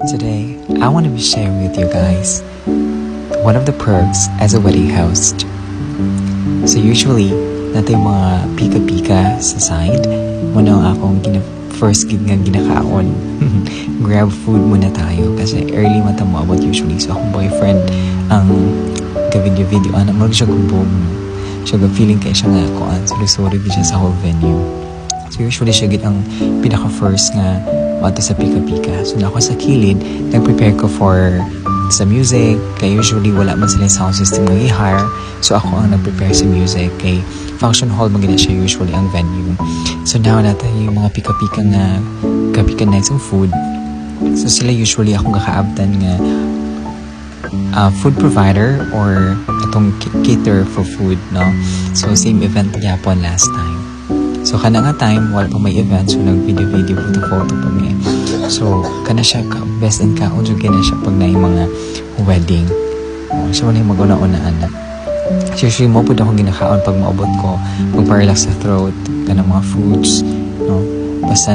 Today, I want to be sharing with you guys one of the perks as a wedding host. So usually, natay mga pika-pika sa side. Muna akong first gig nga ginakaon. Grab food muna tayo kasi early mata mo about usually. So akong boyfriend ang ka-video-video. Marag siya kumbog. Siya feeling kaya siya nga akoan. Sorry siya sa whole venue. So usually siya git ang pinaka-first nga ato sa pika-pika. So na ako sa kilid, nag-prepare ko for sa music. Kaya usually wala man sila sound system na i-hire. So ako ang nag-prepare sa music. Kay function hall maganda siya usually ang venue. So now natin yung mga pika-pika nga kapika nights ng food. So sila usually akong kakaabtan nga food provider or itong cater for food, no? So same event yapon last time. So kana nga time wala pa may event, so nag-video photo pa mi. So kana siya best in kaon jud na siya pag naay mga wedding. So wala yung mag-una-unaan na. So usually mo po akong ginakaon pag maabot ko mag-relax sa throat kana mga foods, no? Basta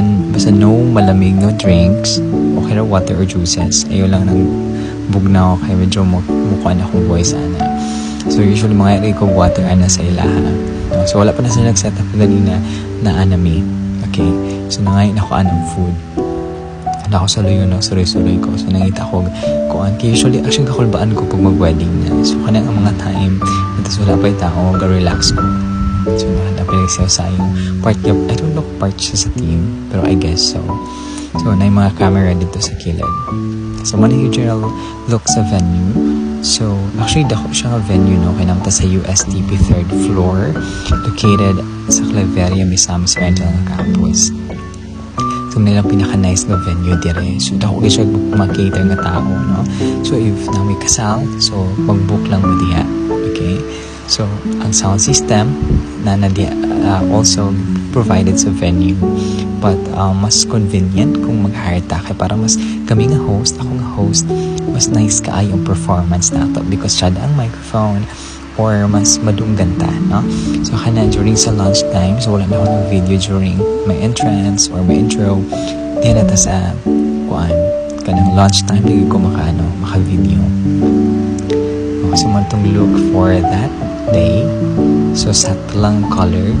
no malamig, no drinks, okay na water or juices. Ayo lang ng bugnaw kay medyo mukha na akong voice ana. So usually mga ko water ana sa ilaha. No? So wala pa na sila nag-set up ganina na anami. Okay? So nangayon ako anong food. Ano ako sa luyo, no? Suroy ko. So nangita ko kuan. Usually actually kakulbaan ko pag mag-wedding na. So kanang ang mga time tapos wala pa yung tao, mag-relax ko. So napinag siya sa yung part niya. I don't know part siya sa team, pero I guess so. So na yung mga camera dito sa kilid. So muna yung general look sa venue. So actually dako siya nga venue, no? Kaya naman sa USTP 3rd floor, located sa Claveria, Misamis Rental Campus. So nilang pinaka-nice na venue dire. So dako siya mag-cater nga tao, no? So if na may kasal, so mag-book lang mo diha. Okay? So ang sound system na also provided sa venue, but mas convenient kung mag-hire ta kay para mas kami nga host, ako nga host, mas nice ka yung performance nato because siya ang microphone or mas madunggan ta, no? So kana during sa lunch time, so wala na ako ng video during my entrance or my intro. Di na ta sa kuan kanang lunch time lagi ko maka-video. Okay, so man tong look for that day. So sat lang color.